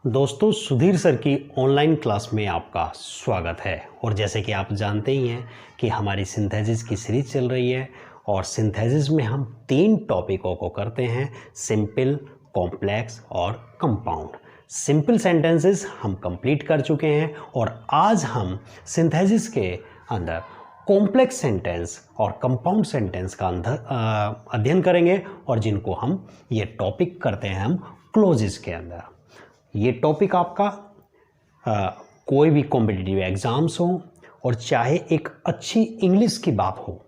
दोस्तों, सुधीर सर की online class में आपका स्वागत है। और जैसे कि आप जानते ही हैं कि हमारी सिंथेसिस की सीरीज चल रही है और सिंथेसिस में हम 3 टॉपिकों को करते हैं, सिंपल, कॉम्प्लेक्स और कंपाउंड। सिंपल सेंटेंसेस हम कंप्लीट कर चुके हैं और आज हम सिंथेसिस के अंदर कॉम्प्लेक्स सेंटेंस और कंपाउंड सेंटेंस का अध्ययन करेंगे और जिनको हम ये टॉपिक करते हैं हम क्लोजेस के अंदर। ये टॉपिक आपका कोई भी कॉम्पिटिटिव एग्ज़ाम्स हो और चाहे एक अच्छी इंग्लिश की बात हो,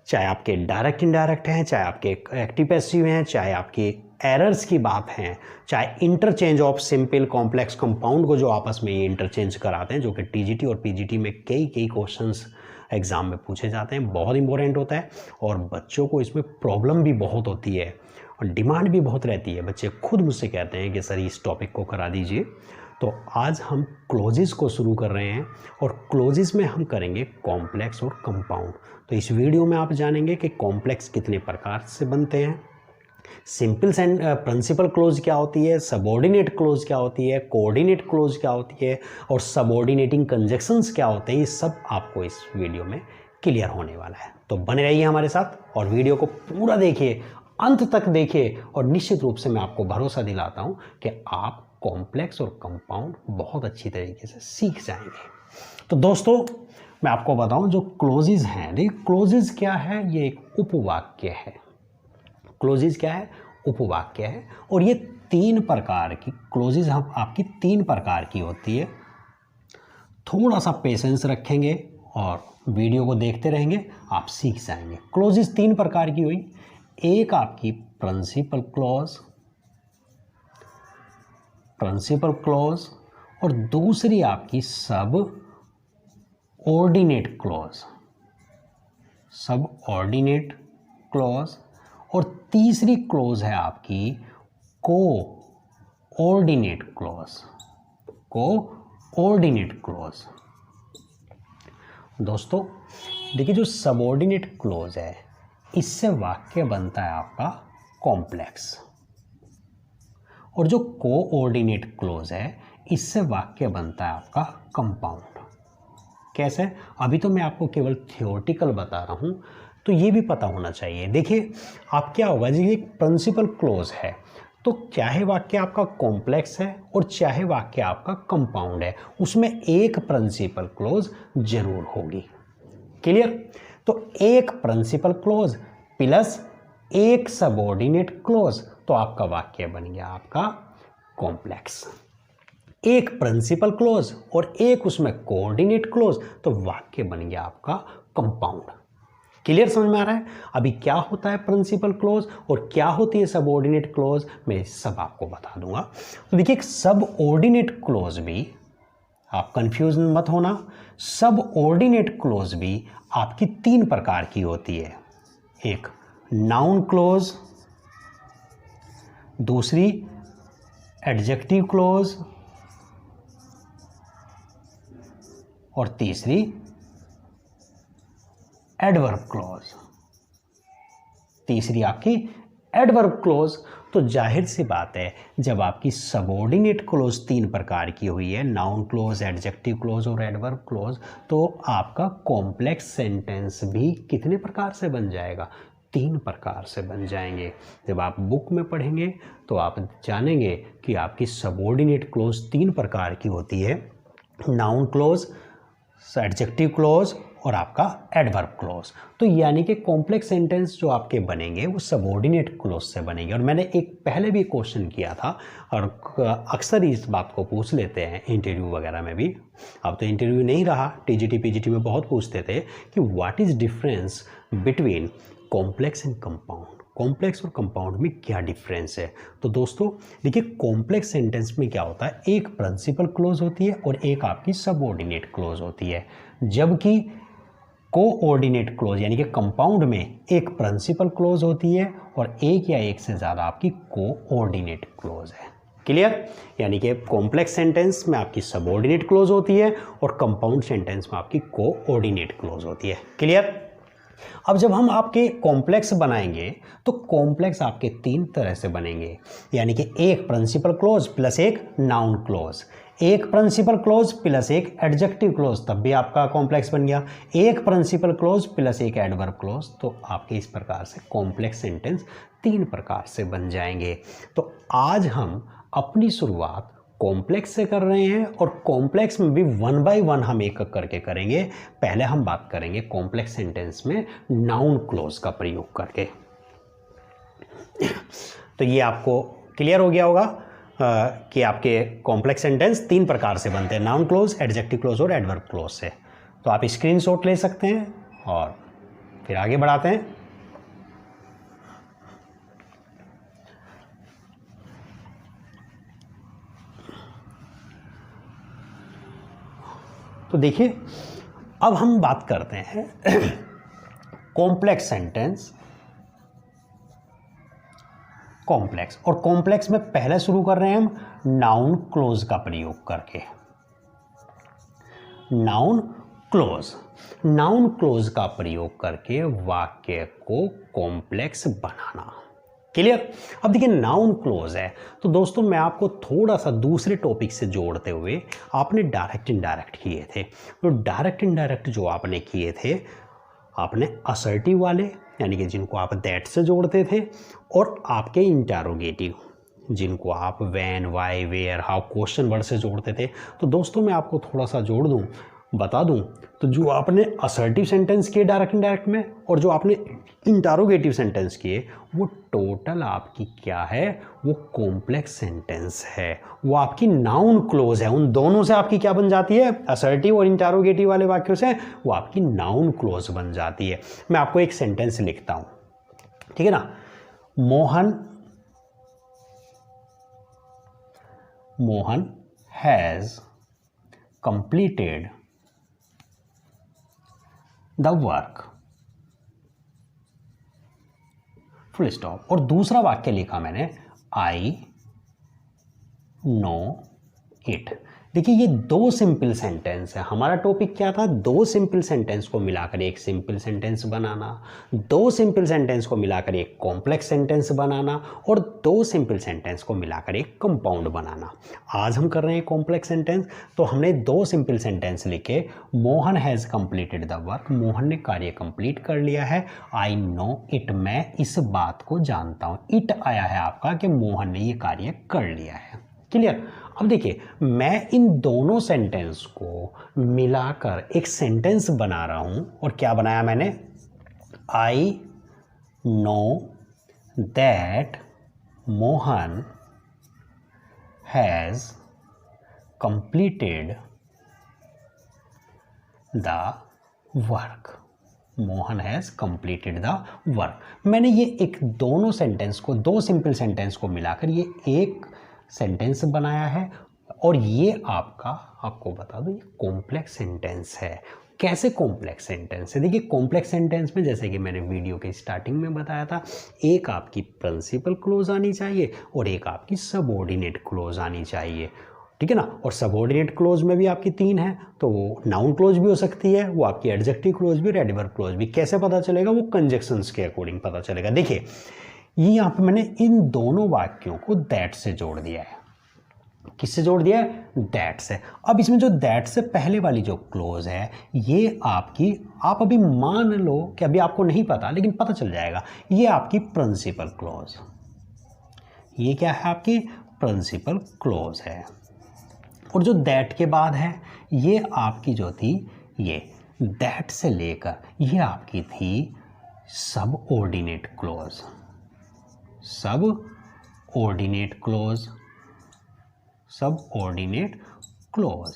चाहे आपके डायरेक्ट इनडायरेक्ट हैं, चाहे आपके एक्टिव पैसिव हैं, चाहे आपके एरर्स की बात हैं, चाहे interchange of simple complex compound को जो आपस में ये इंटरचेंज कराते हैं, जो कि टीजीटी और पीजीटी में कई क्वेश्चंस एग्ज़ाम में पूछे जाते हैं, बहुत इंपॉर्टेंट होता है और बच्चों को इसमें प्रॉब्लम भी बहुत होती है और डिमांड भी बहुत रहती है। बच्चे खुद मुझसे कहते हैं कि सर इस टॉपिक को करा दीजिए। तो आज हम क्लोजेस को शुरू कर रहे हैं और क्लोजेस में हम करेंगे कॉम्प्लेक्स और कंपाउंड। तो इस वीडियो में आप जानेंगे कि कॉम्प्लेक्स कितने प्रकार से बनते हैं, सिंपल प्रिंसिपल क्लोज क्या होती है, सबऑर्डिनेट क्लोज क्या होती है, कोऑर्डिनेट क्लोज क्या होती है और सबऑर्डिनेटिंग कंजक्शंस क्या होते हैं। ये सब आपको इस वीडियो में क्लियर होने वाला है। तो बने रहिए हमारे साथ और वीडियो को पूरा देखिए, अंत तक देखिए और निश्चित रूप से मैं आपको भरोसा दिलाता हूं कि आप कॉम्प्लेक्स और कंपाउंड बहुत अच्छी तरीके से सीख जाएंगे। तो दोस्तों, मैं आपको बताऊं जो क्लोजेस हैं, देखिए क्लोजेस क्या है, ये एक उपवाक्य है। क्लोजेस क्या है? उपवाक्य है और ये 3 प्रकार की क्लोजेस हम आपकी 3 प्रकार की होती है। थोड़ा सा पेशेंस रखेंगे और वीडियो को देखते रहेंगे, आप सीख जाएंगे। क्लोजेस 3 प्रकार की हुई, एक आपकी प्रिंसिपल क्लॉज और दूसरी आपकी सब ऑर्डिनेट क्लॉज और तीसरी क्लॉज है आपकी कोऑर्डिनेट क्लॉज। दोस्तों देखिए, जो सबऑर्डिनेट क्लॉज है इससे वाक्य बनता है आपका कॉम्प्लेक्स और जो कोऑर्डिनेट क्लॉज है इससे वाक्य बनता है आपका कंपाउंड। कैसे? अभी तो मैं आपको केवल थ्योरेटिकल बता रहा हूं, तो ये भी पता होना चाहिए। देखिए, आप क्या होगा जी, एक प्रिंसिपल क्लॉज है तो चाहे वाक्य आपका कॉम्प्लेक्स है और चाहे वाक्य आपका कंपाउंड है, उसमें एक प्रिंसिपल क्लॉज जरूर होगी। क्लियर? तो एक प्रिंसिपल क्लॉज प्लस एक सबऑर्डिनेट क्लॉज, तो आपका वाक्य बन गया आपका कॉम्प्लेक्स। एक प्रिंसिपल क्लॉज और एक उसमें कोऑर्डिनेट क्लॉज, तो वाक्य बन गया आपका कंपाउंड। क्लियर? समझ में आ रहा है? अभी क्या होता है प्रिंसिपल क्लॉज और क्या होती है सबऑर्डिनेट क्लॉज, मैं सब आपको बता दूंगा। तो देखिए, सबऑर्डिनेट क्लॉज भी, आप कंफ्यूज मत होना, सबऑर्डिनेट क्लॉज भी आपकी 3 प्रकार की होती है। एक नाउन क्लॉज, दूसरी एडजेक्टिव क्लॉज और तीसरी एडवर्ब क्लॉज। तीसरी आपकी एडवर्ब क्लॉज। तो जाहिर सी बात है, जब आपकी सबऑर्डिनेट क्लॉज 3 प्रकार की हुई है, नाउन क्लॉज, एडजेक्टिव क्लॉज और एडवर्ब क्लॉज, तो आपका कॉम्प्लेक्स सेंटेंस भी कितने प्रकार से बन जाएगा? 3 प्रकार से बन जाएंगे। जब आप बुक में पढ़ेंगे तो आप जानेंगे कि आपकी सबऑर्डिनेट क्लॉज 3 प्रकार की होती है, नाउन क्लॉज, एडजेक्टिव क्लॉज और आपका एडवर्ब क्लॉज। तो यानी कि कॉम्प्लेक्स सेंटेंस जो आपके बनेंगे वो सबऑर्डिनेट क्लॉज से बनेंगे। और मैंने एक पहले भी क्वेश्चन किया था और अक्सर इस बात को पूछ लेते हैं इंटरव्यू वगैरह में भी। अब तो इंटरव्यू नहीं रहा, टीजीटी पीजीटी में बहुत पूछते थे कि what is difference between complex and compound, complex और कंपाउंड में क्या डिफरेंस है। तो दोस्तों देखिए, कॉम्प्लेक्स सेंटेंस में क्या होता है, एक प्रिंसिपल क्लॉज होती है और एक आपकी सबऑर्डिनेट क्लॉज होती है, जबकि कोऑर्डिनेट क्लॉज यानी कि कंपाउंड में एक प्रिंसिपल क्लॉज होती है और एक या एक से ज़्यादा आपकी कोऑर्डिनेट क्लॉज है। क्लियर? यानी कि कॉम्प्लेक्स सेंटेंस में आपकी सबऑर्डिनेट क्लॉज होती है और कंपाउंड सेंटेंस में आपकी कोऑर्डिनेट क्लॉज होती है। क्लियर? अब जब हम आपके कॉम्प्लेक्स बनाएंगे तो कॉम्प्लेक्स आपके तीन तरह से बनेंगे, यानी कि एक प्रिंसिपल क्लोज प्लस एक नाउन क्लोज, एक प्रिंसिपल क्लोज प्लस एक एडजेक्टिव क्लोज, तब भी आपका कॉम्प्लेक्स बन गया, एक प्रिंसिपल क्लोज प्लस एक एडवर्ब क्लोज, तो आपके इस प्रकार से कॉम्प्लेक्स सेंटेंस तीन प्रकार से बन जाएंगे। तो आज हम अपनी शुरुआत कॉम्प्लेक्स से कर रहे हैं और कॉम्प्लेक्स में भी वन बाय वन हम एक एक करके करेंगे। पहले हम बात करेंगे कॉम्प्लेक्स सेंटेंस में नाउन क्लोज का प्रयोग करके। तो ये आपको क्लियर हो गया होगा कि आपके कॉम्प्लेक्स सेंटेंस तीन प्रकार से बनते हैं, नाउन क्लोज, एडजेक्टिव क्लोज और एडवर्ब क्लोज से। तो आप स्क्रीनशॉट ले सकते हैं और फिर आगे बढ़ाते हैं। तो देखिए अब हम बात करते हैं कॉम्प्लेक्स सेंटेंस, कॉम्प्लेक्स, और कॉम्प्लेक्स में पहले शुरू कर रहे हैं हम नाउन क्लोज का प्रयोग करके। नाउन क्लोज, नाउन क्लोज का प्रयोग करके वाक्य को कॉम्प्लेक्स बनाना। क्लियर? अब देखिए नाउन क्लोज है तो दोस्तों मैं आपको थोड़ा सा दूसरे टॉपिक से जोड़ते हुए, आपने डायरेक्ट इनडायरेक्ट किए थे, तो डायरेक्ट इनडायरेक्ट जो आपने किए थे, आपने असर्टिव वाले यानी कि जिनको आप दैट से जोड़ते थे, और आपके इंटरोगेटिव जिनको आप when, why, where, how, question word से जोड़ते थे। तो दोस्तों मैं आपको थोड़ा सा जोड़ दूं, बता दूं, तो जो आपने असर्टिव सेंटेंस किए डायरेक्ट इनडायरेक्ट में और जो आपने इंटरोगेटिव सेंटेंस किए, वो टोटल आपकी क्या है, वो कॉम्प्लेक्स सेंटेंस है, वो आपकी नाउन क्लोज है। उन दोनों से आपकी क्या बन जाती है, असर्टिव और इंटरोगेटिव वाले वाक्यों से वो आपकी नाउन क्लोज बन जाती है। मैं आपको एक सेंटेंस लिखता हूं, ठीक है ना। Mohan has completed the work, full stop. और दूसरा वाक्य लिखा मैंने, आई नो इट। देखिए ये दो सिंपल सेंटेंस है। हमारा टॉपिक क्या था, दो सिंपल सेंटेंस को मिलाकर एक सिंपल सेंटेंस बनाना, दो सिंपल सेंटेंस को मिलाकर एक कॉम्प्लेक्स सेंटेंस बनाना, और दो सिंपल सेंटेंस को मिलाकर एक कंपाउंड बनाना। आज हम कर रहे हैं कॉम्प्लेक्स सेंटेंस। तो हमने दो सिंपल सेंटेंस लिखे, Mohan has completed the work, Mohan ने कार्य कंप्लीट कर लिया है। आई नो इट, मैं इस बात को जानता हूँ। इट आया है आपका कि मोहन ने ये कार्य कर लिया है। क्लियर? अब देखिए मैं इन दोनों सेंटेंस को मिलाकर एक सेंटेंस बना रहा हूं, और क्या बनाया मैंने, I know that Mohan has completed the work, Mohan has completed the work. मैंने ये एक दोनों सेंटेंस को, दो सिंपल सेंटेंस को मिलाकर ये एक सेंटेंस बनाया है, और ये आपको बता दो ये कॉम्प्लेक्स सेंटेंस है। कैसे कॉम्प्लेक्स सेंटेंस है? देखिए कॉम्प्लेक्स सेंटेंस में जैसे कि मैंने वीडियो के स्टार्टिंग में बताया था, एक आपकी प्रिंसिपल क्लोज आनी चाहिए और एक आपकी सबऑर्डिनेट क्लोज आनी चाहिए, ठीक है ना। और सबऑर्डिनेट क्लोज में भी आपकी तीन है, तो वो नाउन क्लोज भी हो सकती है, वो आपकी एडजेक्टिव क्लोज भी और एडवर्ब क्लोज भी। कैसे पता चलेगा? वो कंजक्शंस के अकॉर्डिंग पता चलेगा। देखिए ये यहाँ पे मैंने इन दोनों वाक्यों को दैट से जोड़ दिया है। किससे जोड़ दिया है? दैट से। अब इसमें जो दैट से पहले वाली जो क्लोज है, ये आपकी, आप अभी मान लो कि अभी आपको नहीं पता लेकिन पता चल जाएगा, ये आपकी प्रिंसिपल क्लोज, ये क्या है, आपकी प्रिंसिपल क्लोज है। और जो दैट के बाद है, ये आपकी जो थी, ये दैट से लेकर ये आपकी थी subordinate close, subordinate close, subordinate close,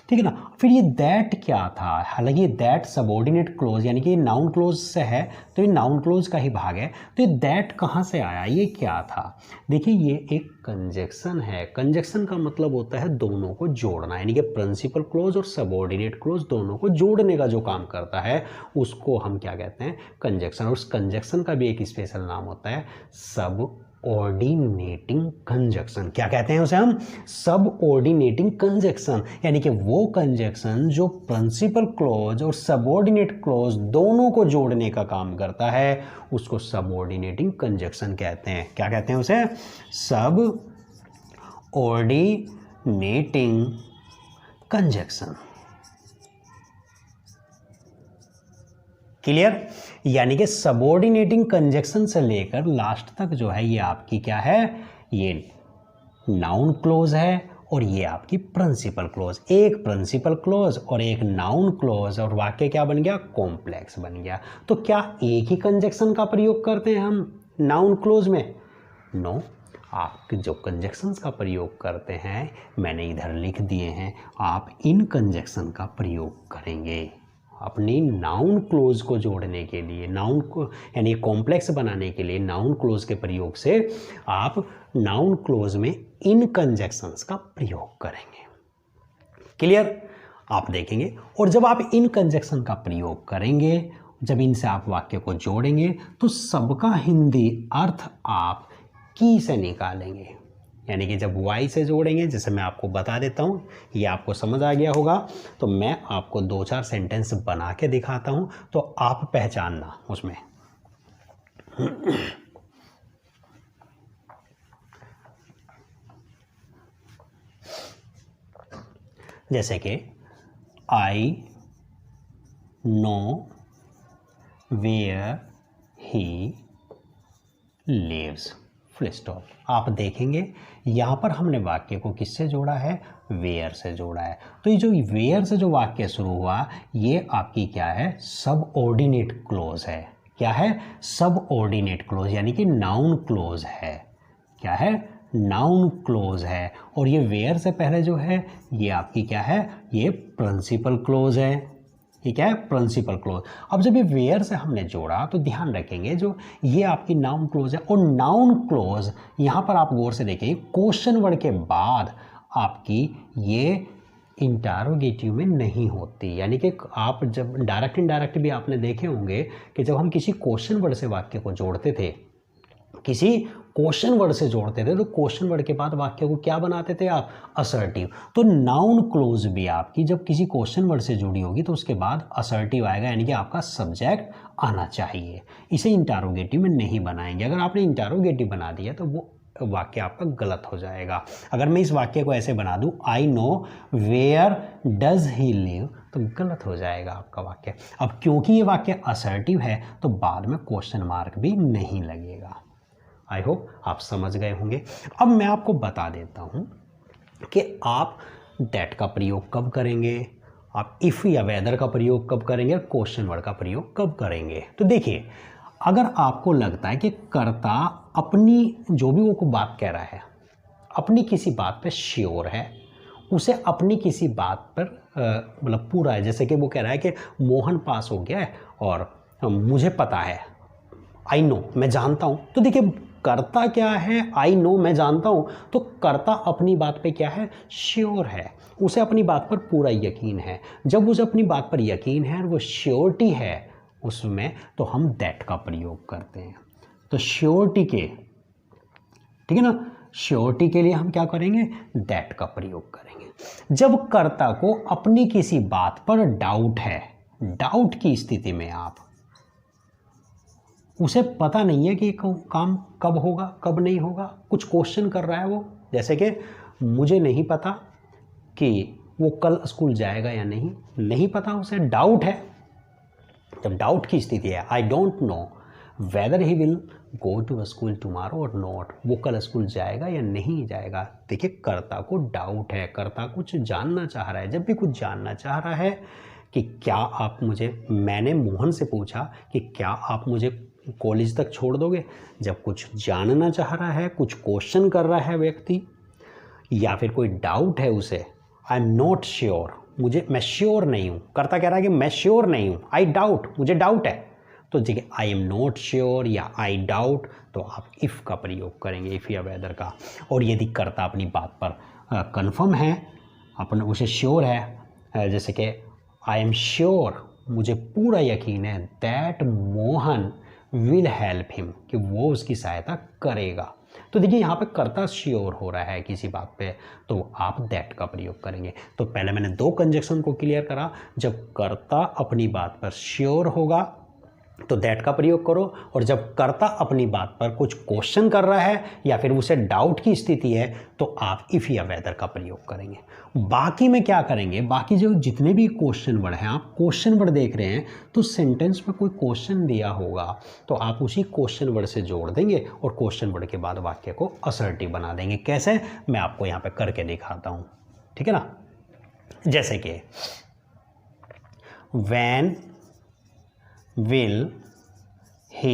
ठीक है ना। फिर ये दैट क्या था, हालांकि ये दैट सबऑर्डिनेट क्लोज यानी कि नाउन क्लोज से है, तो ये नाउन क्लोज का ही भाग है। तो ये दैट कहाँ से आया, ये क्या था? देखिए ये एक कंजक्शन है। कंजक्शन का मतलब होता है दोनों को जोड़ना, यानी कि प्रिंसिपल क्लोज और सबऑर्डिनेट क्लोज दोनों को जोड़ने का जो काम करता है उसको हम क्या कहते हैं, कंजक्शन। और उस कंजक्शन का भी एक स्पेशल नाम होता है सब ऑर्डिनेटिंग कंजक्शन। क्या कहते हैं उसे हम? सब ऑर्डिनेटिंग कंजक्शन, यानी कि वो कंजक्शन जो प्रिंसिपल क्लॉज और सबऑर्डिनेट क्लॉज दोनों को जोड़ने का काम करता है, उसको सब ऑर्डिनेटिंग कंजक्शन कहते हैं। क्या कहते हैं उसे? सब ऑर्डिनेटिंग कंजक्शन। क्लियर? यानी कि सबऑर्डिनेटिंग कंजक्शन से लेकर लास्ट तक जो है ये आपकी क्या है? ये नाउन क्लोज है और ये आपकी प्रिंसिपल क्लोज। एक प्रिंसिपल क्लोज और एक नाउन क्लोज और वाक्य क्या बन गया? कॉम्प्लेक्स बन गया। तो क्या एक ही कंजक्शन का प्रयोग करते हैं हम नाउन क्लोज में? नो, आप जो कंजक्शंस का प्रयोग करते हैं मैंने इधर लिख दिए हैं, आप इन कंजक्शन का प्रयोग करेंगे अपनी नाउन क्लोज को जोड़ने के लिए, नाउन को यानी कॉम्प्लेक्स बनाने के लिए नाउन क्लोज के प्रयोग से आप नाउन क्लोज में इन कंजक्शंस का प्रयोग करेंगे। क्लियर? आप देखेंगे, और जब आप इन कंजक्शन का प्रयोग करेंगे, जब इनसे आप वाक्य को जोड़ेंगे तो सबका हिंदी अर्थ आप की से निकालेंगे। यानी कि जब वाई से जोड़ेंगे, जैसे मैं आपको बता देता हूँ, ये आपको समझ आ गया होगा, तो मैं आपको 2-4 सेंटेंस बना के दिखाता हूँ तो आप पहचानना उसमें। जैसे कि I know where he lives, full stop. आप देखेंगे यहाँ पर हमने वाक्य को किससे जोड़ा है? वेयर से जोड़ा है। तो ये जो वेयर से जो वाक्य शुरू हुआ ये आपकी क्या है? सब ऑर्डिनेट क्लोज है। क्या है? सब ऑर्डिनेट क्लोज, यानी कि नाउन क्लोज है। क्या है? नाउन क्लोज है। और ये वेयर से पहले जो है ये आपकी क्या है? ये प्रिंसिपल क्लोज है। ये क्या है? Principal clause. अब जब ये वेयर से हमने जोड़ा तो ध्यान रखेंगे जो ये आपकी नाउन क्लोज है, और नाउन क्लोज यहाँ पर आप गौर से देखें क्वेश्चन वर्ड के बाद आपकी ये इंटरोगेटिव में नहीं होती। यानी कि आप जब डायरेक्ट इनडायरेक्ट भी आपने देखे होंगे कि जब हम किसी क्वेश्चन वर्ड से वाक्य को जोड़ते थे, किसी क्वेश्चन वर्ड से जोड़ते थे, तो क्वेश्चन वर्ड के बाद वाक्य को क्या बनाते थे आप? असर्टिव। तो नाउन क्लोज भी आपकी जब किसी क्वेश्चन वर्ड से जुड़ी होगी तो उसके बाद असर्टिव आएगा, यानी कि आपका सब्जेक्ट आना चाहिए। इसे इंटरोगेटिव में नहीं बनाएंगे। अगर आपने इंटरोगेटिव बना दिया तो वो वाक्य आपका गलत हो जाएगा। अगर मैं इस वाक्य को ऐसे बना दूं, I know where does he live, तो गलत हो जाएगा आपका वाक्य। अब क्योंकि ये वाक्य असर्टिव है तो बाद में क्वेश्चन मार्क भी नहीं लगेगा। आई होप आप समझ गए होंगे। अब मैं आपको बता देता हूं कि आप दैट का प्रयोग कब करेंगे, आप इफ़ या वेदर का प्रयोग कब करेंगे, और क्वेश्चन वर्ड का प्रयोग कब करेंगे। तो देखिए, अगर आपको लगता है कि कर्ता अपनी जो भी वो बात कह रहा है, अपनी किसी बात पे श्योर है, उसे अपनी किसी बात पर मतलब पूरा है, जैसे कि वो कह रहा है कि मोहन पास हो गया है और मुझे पता है, आई नो, मैं जानता हूँ। तो देखिए कर्ता क्या है? आई नो, मैं जानता हूँ। तो कर्ता अपनी बात पे क्या है? श्योर है, उसे अपनी बात पर पूरा यकीन है। जब उसे अपनी बात पर यकीन है और वो श्योरिटी है उसमें, तो हम दैट का प्रयोग करते हैं। तो श्योरिटी के, ठीक है ना, श्योरिटी के लिए हम क्या करेंगे? दैट का प्रयोग करेंगे। जब कर्ता को अपनी किसी बात पर डाउट है, डाउट की स्थिति में आप, उसे पता नहीं है कि काम कब होगा कब नहीं होगा, कुछ क्वेश्चन कर रहा है वो, जैसे कि मुझे नहीं पता कि वो कल स्कूल जाएगा या नहीं, नहीं पता, उसे डाउट है। जब डाउट की स्थिति है, I don't know whether he will go to school tomorrow और नॉट, वो कल स्कूल जाएगा या नहीं जाएगा। देखिए कर्ता को डाउट है, कर्ता कुछ जानना चाह रहा है। जब भी कुछ जानना चाह रहा है कि क्या आप मुझे, मैंने मोहन से पूछा कि क्या आप मुझे कॉलेज तक छोड़ दोगे, जब कुछ जानना चाह रहा है, कुछ क्वेश्चन कर रहा है व्यक्ति, या फिर कोई डाउट है उसे, आई एम नॉट श्योर, मैं श्योर नहीं हूँ, कर्ता कह रहा है कि मैं श्योर नहीं हूँ, आई डाउट, मुझे डाउट है, तो देखिए आई एम नॉट श्योर या आई डाउट, तो आप इफ़ का प्रयोग करेंगे, इफ़ या वेदर का। और यदि कर्ता अपनी बात पर कंफर्म है, अपने उसे श्योर है, जैसे कि आई एम श्योर, मुझे पूरा यकीन है, that Mohan will help him, कि वो उसकी सहायता करेगा। तो देखिए यहाँ पे कर्ता श्योर हो रहा है किसी बात पे, तो आप दैट का प्रयोग करेंगे। तो पहले मैंने दो कंजक्शन को क्लियर करा, जब कर्ता अपनी बात पर श्योर होगा तो दैट का प्रयोग करो, और जब कर्ता अपनी बात पर कुछ क्वेश्चन कर रहा है या फिर उसे डाउट की स्थिति है तो आप इफ या वेदर का प्रयोग करेंगे। बाकी में क्या करेंगे, बाकी जो जितने भी क्वेश्चन वर्ड हैं, आप क्वेश्चन वर्ड देख रहे हैं तो सेंटेंस में कोई क्वेश्चन दिया होगा तो आप उसी क्वेश्चन वर्ड से जोड़ देंगे और क्वेश्चन वर्ड के बाद वाक्य को असर्टिव बना देंगे। कैसे, मैं आपको यहाँ पे करके दिखाता हूँ, ठीक है ना। जैसे कि when will he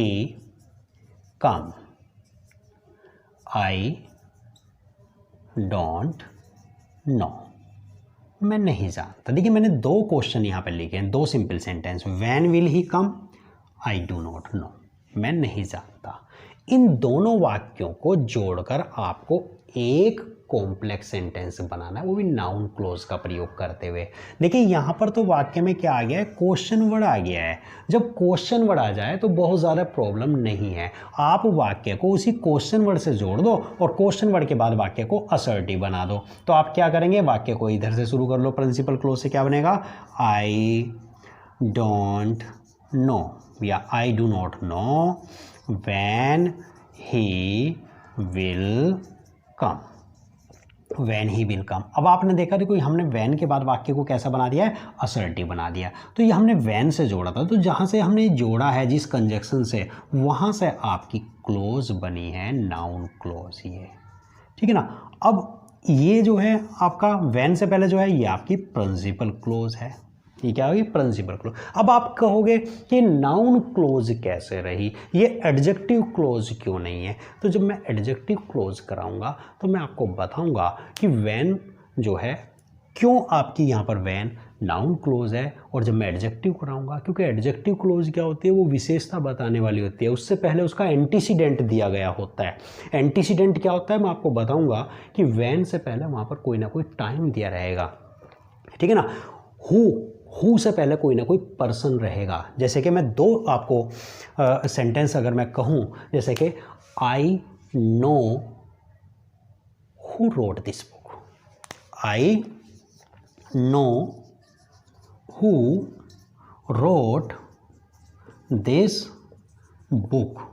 come? I don't know. मैं नहीं जानता। देखिए मैंने दो क्वेश्चन यहाँ पे लिखे हैं, दो simple sentence. When will he come? I do not know. मैं नहीं जानता। इन दोनों वाक्यों को जोड़कर आपको एक कॉम्प्लेक्स सेंटेंस बनाना है, वो भी नाउन क्लोज का प्रयोग करते हुए। देखिए यहाँ पर तो वाक्य में क्या आ गया है, क्वेश्चन वर्ड आ गया है। जब क्वेश्चन वर्ड आ जाए तो बहुत ज़्यादा प्रॉब्लम नहीं है, आप वाक्य को उसी क्वेश्चन वर्ड से जोड़ दो और क्वेश्चन वर्ड के बाद वाक्य को असर्टिव बना दो। तो आप क्या करेंगे, वाक्य को इधर से शुरू कर लो, प्रिंसिपल क्लोज से क्या बनेगा, आई डोंट नो या I do not know when he will come. When he will come. अब आपने देखा देखो हमने वैन के बाद वाक्य को कैसा बना दिया है, असर्टिव बना दिया। तो ये हमने वैन से जोड़ा था, तो जहाँ से हमने जोड़ा है जिस कंजक्शन से, वहाँ से आपकी क्लोज बनी है नाउन क्लोज, ये ठीक है ना। अब ये जो है आपका वैन से पहले जो है ये आपकी प्रिंसिपल क्लोज है, ये क्या होगी, प्रिंसिपल क्लोज। अब आप कहोगे कि नाउन क्लोज कैसे रही, ये एडजेक्टिव क्लोज क्यों नहीं है। तो जब मैं एडजेक्टिव क्लोज कराऊंगा तो मैं आपको बताऊंगा कि व्हेन जो है क्यों आपकी यहाँ पर व्हेन नाउन क्लोज है, और जब मैं एडजेक्टिव कराऊंगा, क्योंकि एडजेक्टिव क्लोज क्या होती है, वो विशेषता बताने वाली होती है, उससे पहले उसका एंटीसीडेंट दिया गया होता है। एंटीसीडेंट क्या होता है मैं आपको बताऊंगा कि व्हेन से पहले वहाँ पर कोई ना कोई टाइम दिया रहेगा, ठीक है ना। हु से पहले कोई ना कोई पर्सन रहेगा। जैसे कि मैं दो आपको सेंटेंस अगर मैं कहूँ, जैसे कि I know who wrote this book, I know who wrote this book.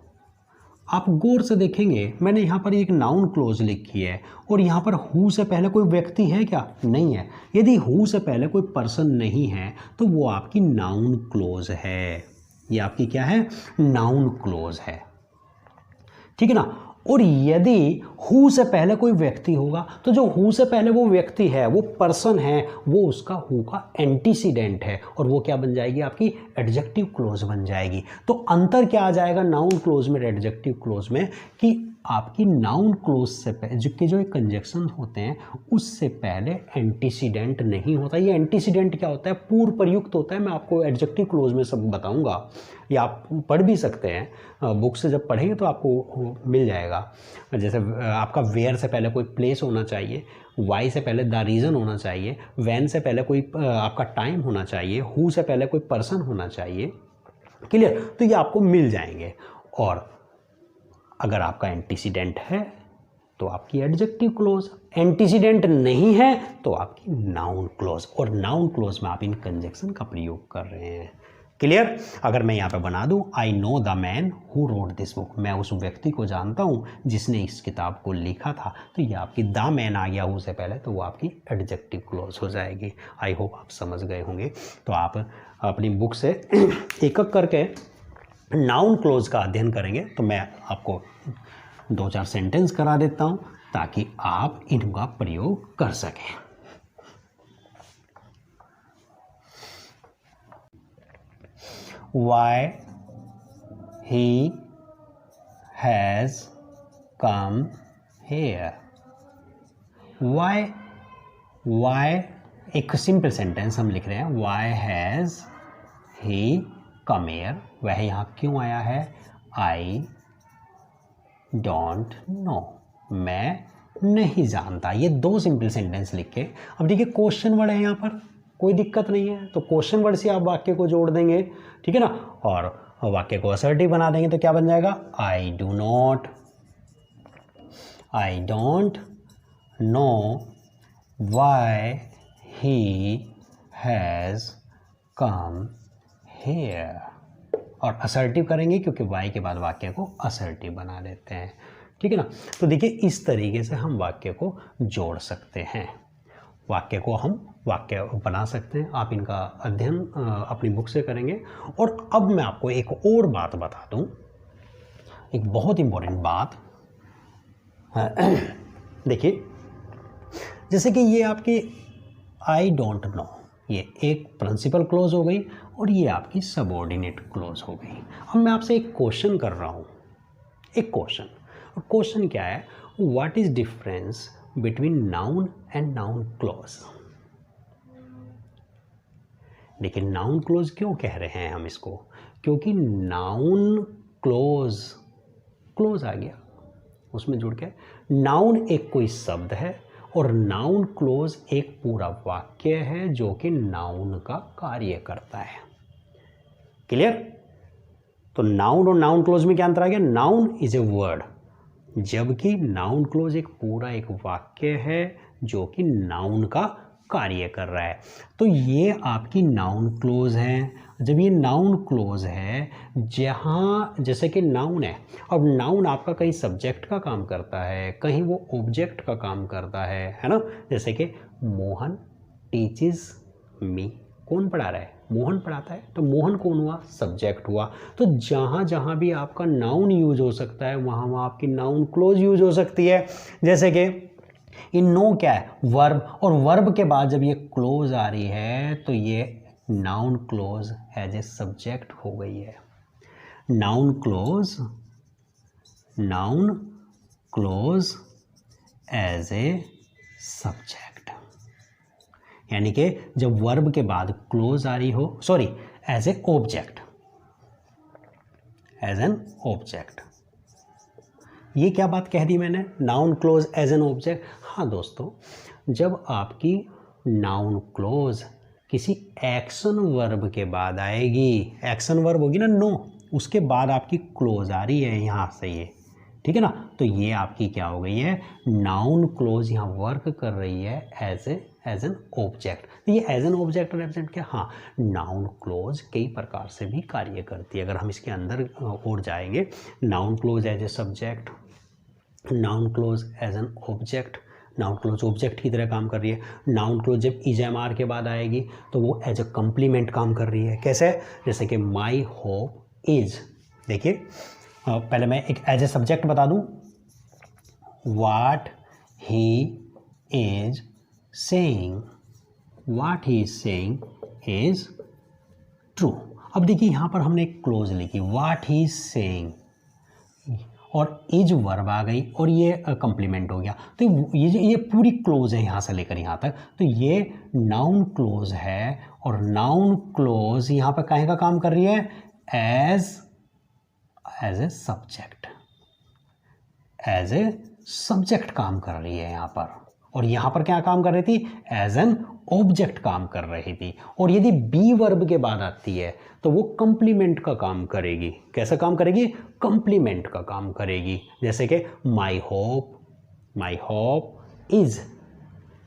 आप गौर से देखेंगे मैंने यहाँ पर एक नाउन क्लोज लिखी है और यहाँ पर हु से पहले कोई व्यक्ति है क्या, नहीं है। यदि हु से पहले कोई पर्सन नहीं है तो वो आपकी नाउन क्लोज है, ये आपकी क्या है, नाउन क्लोज है, ठीक है ना। और यदि हु से पहले कोई व्यक्ति होगा तो जो हु से पहले वो व्यक्ति है, वो पर्सन है, वो उसका हु का एंटीसीडेंट है और वो क्या बन जाएगी, आपकी एडजेक्टिव क्लोज बन जाएगी। तो अंतर क्या आ जाएगा नाउन क्लोज में एडजेक्टिव क्लोज में, कि आपकी नाउन क्लोज से पहले जो एक कंजक्शन होते हैं उससे पहले एंटीसीडेंट नहीं होता। ये एंटीसीडेंट क्या होता है, पूर्व प्रयुक्त होता है। मैं आपको एडजेक्टिव क्लोज में सब बताऊंगा, या आप पढ़ भी सकते हैं बुक से, जब पढ़ेंगे तो आपको मिल जाएगा। जैसे आपका वेयर से पहले कोई प्लेस होना चाहिए, वाई से पहले द रीज़न होना चाहिए, वैन से पहले कोई आपका टाइम होना चाहिए, हु से पहले कोई पर्सन होना चाहिए, क्लियर। तो ये आपको मिल जाएंगे। और अगर आपका एंटीसीडेंट है तो आपकी एडजेक्टिव क्लोज, एंटीसीडेंट नहीं है तो आपकी नाउन क्लोज, और नाउन क्लोज में आप इन कंजक्शन का प्रयोग कर रहे हैं, क्लियर। अगर मैं यहाँ पे बना दूँ I know the man who wrote this book, मैं उस व्यक्ति को जानता हूँ जिसने इस किताब को लिखा था, तो ये आपकी द मैन आ गया हु से पहले, तो वो आपकी एडजेक्टिव क्लोज हो जाएगी। आई होप आप समझ गए होंगे। तो आप अपनी बुक से एक एक करके नाउन क्लोज का अध्ययन करेंगे। तो मैं आपको 2-4 सेंटेंस करा देता हूँ ताकि आप इनका प्रयोग कर सकें। Why he has come here? Why एक सिंपल सेंटेंस हम लिख रहे हैं, Why has he come here? वह यहाँ क्यों आया है, I don't know, मैं नहीं जानता। ये दो सिंपल सेंटेंस लिख के, अब देखिए क्वेश्चन वर्ड है यहाँ पर, कोई दिक्कत नहीं है, तो क्वेश्चन वर्ड से आप वाक्य को जोड़ देंगे, ठीक है ना, और वाक्य को असर्टिव बना देंगे। तो क्या बन जाएगा, I do not I don't know why he has come here. और असर्टिव करेंगे क्योंकि वाई के बाद वाक्य को असर्टिव बना देते हैं, ठीक है ना। तो देखिए इस तरीके से हम वाक्य को जोड़ सकते हैं, वाक्य को हम वाक्य बना सकते हैं। आप इनका अध्ययन अपनी बुक से करेंगे। और अब मैं आपको एक और बात बता दूं, एक बहुत इम्पोर्टेंट बात। देखिए जैसे कि ये आपके आई डोंट नो, ये एक प्रिंसिपल क्लोज हो गई और ये आपकी सबऑर्डिनेट क्लोज हो गई। अब मैं आपसे एक क्वेश्चन कर रहा हूँ, एक क्वेश्चन, और क्वेश्चन क्या है, what is difference between noun and noun close. देखिए नाउन क्लोज क्यों कह रहे हैं हम इसको, क्योंकि नाउन क्लोज, क्लोज आ गया उसमें जुड़ के, नाउन एक कोई शब्द है और नाउन क्लोज एक पूरा वाक्य है जो कि नाउन का कार्य करता है। क्लियर। तो नाउन और नाउन क्लोज में क्या अंतर आ गया, नाउन इज ए वर्ड, जबकि नाउन क्लोज एक पूरा एक वाक्य है जो कि नाउन का कार्य कर रहा है। तो ये आपकी नाउन क्लोज है। जब ये नाउन क्लोज है, जहाँ जैसे कि नाउन है, अब नाउन आपका कहीं सब्जेक्ट का काम करता है, कहीं वो ऑब्जेक्ट का काम करता है ना। जैसे कि मोहन टीचेस मी, कौन पढ़ा रहा है, मोहन पढ़ाता है, तो मोहन कौन हुआ, सब्जेक्ट हुआ। तो जहाँ जहाँ भी आपका नाउन यूज हो सकता है वहाँ वहाँ आपकी नाउन क्लोज यूज हो सकती है। जैसे कि इन नो क्या है, वर्ब, और वर्ब के बाद जब ये क्लोज आ रही है तो ये noun clause as a subject हो गई है। Noun clause, noun clause as a subject, यानी कि जब वर्ब के बाद क्लोज आ रही हो, sorry as a object, as an object. ये क्या बात कह दी मैंने, noun clause as an object. हाँ दोस्तों, जब आपकी नाउन क्लोज किसी एक्शन वर्ब के बाद आएगी, एक्शन वर्ब होगी ना नो, उसके बाद आपकी क्लोज आ रही है यहाँ से ये, ठीक है ना, तो ये आपकी क्या हो गई है, नाउन क्लोज यहाँ वर्क कर रही है एज एन ऑब्जेक्ट। तो ये एज एन ऑब्जेक्ट रिप्रेजेंट क्या, हाँ नाउन क्लोज कई प्रकार से भी कार्य करती है। अगर हम इसके अंदर और जाएंगे, noun clause as a subject, noun clause as an object, noun clause object की तरह काम कर रही है। नाउन क्लोज जब इजएमआर के बाद आएगी तो वो एज अ कम्प्लीमेंट काम कर रही है। कैसे, जैसे कि माई होप इज, देखिए पहले मैं एक एज ए सब्जेक्ट बता दूं, what he is saying, what he is saying is true. अब देखिए यहाँ पर हमने एक क्लोज लिखी, व्हाट ही इज सेइंग, और इज वर्ब आ गई और ये कम्प्लीमेंट हो गया। तो ये पूरी क्लोज है यहाँ से लेकर यहाँ तक। तो ये नाउन क्लोज है और नाउन क्लोज यहाँ पर काहे का काम कर रही है, as a subject, as a subject काम कर रही है यहाँ पर। और यहाँ पर क्या काम कर रही थी, एज एन ऑब्जेक्ट काम कर रही थी। और यदि बी वर्ब के बाद आती है तो वो कंप्लीमेंट का काम करेगी। कैसा काम करेगी, कंप्लीमेंट का काम करेगी। जैसे कि माई होप इज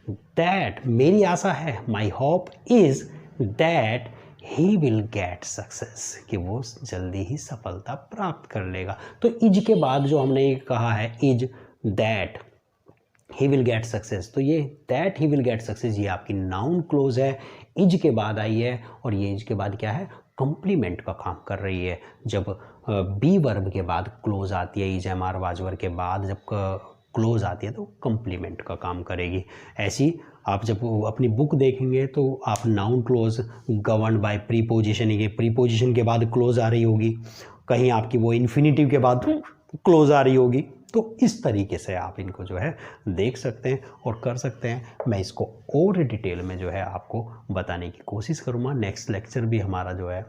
दैट, मेरी आशा है, my hope is that he will get success, कि वो जल्दी ही सफलता प्राप्त कर लेगा। तो इज के बाद जो हमने कहा है, is that he will get success, तो ये that he will get success ये आपकी नाउन क्लोज है, इज के बाद आई है। और ये इज के बाद क्या है, कंप्लीमेंट का काम कर रही है। जब बी वर्ब के बाद क्लोज आती है, इज एम आर वाजवर के बाद जब क्लोज आती है तो कंप्लीमेंट का काम करेगी। ऐसी आप जब अपनी बुक देखेंगे तो आप noun close govern by preposition, ये प्रीपोजिशन के बाद क्लोज आ रही होगी, कहीं आपकी वो इन्फिनिटिव के बाद क्लोज आ रही होगी। तो इस तरीके से आप इनको जो है देख सकते हैं और कर सकते हैं। मैं इसको और डिटेल में जो है आपको बताने की कोशिश करूँगा। नेक्स्ट लेक्चर भी हमारा जो है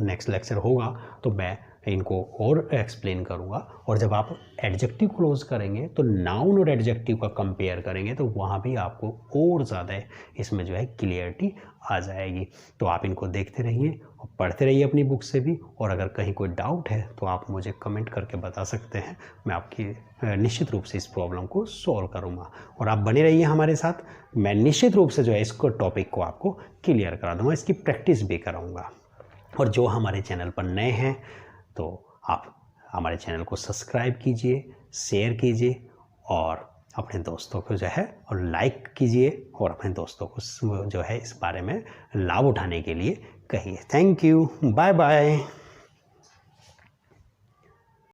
नेक्स्ट लेक्चर होगा तो मैं इनको और एक्सप्लेन करूँगा। और जब आप एडजेक्टिव क्लोज करेंगे तो नाउन और एडजेक्टिव का कंपेयर करेंगे तो वहाँ भी आपको और ज़्यादा इसमें जो है क्लियरिटी आ जाएगी। तो आप इनको देखते रहिए और पढ़ते रहिए अपनी बुक से भी। और अगर कहीं कोई डाउट है तो आप मुझे कमेंट करके बता सकते हैं, मैं आपकी निश्चित रूप से इस प्रॉब्लम को सॉल्व करूँगा। और आप बने रहिए हमारे साथ, मैं निश्चित रूप से जो है इसको टॉपिक को आपको क्लियर करा दूँगा, इसकी प्रैक्टिस भी कराऊँगा। और जो हमारे चैनल पर नए हैं तो आप हमारे चैनल को सब्सक्राइब कीजिए, शेयर कीजिए और अपने दोस्तों को जो है और लाइक कीजिए और अपने दोस्तों को जो है इस बारे में लाभ उठाने के लिए कहिए। Thank you, bye bye.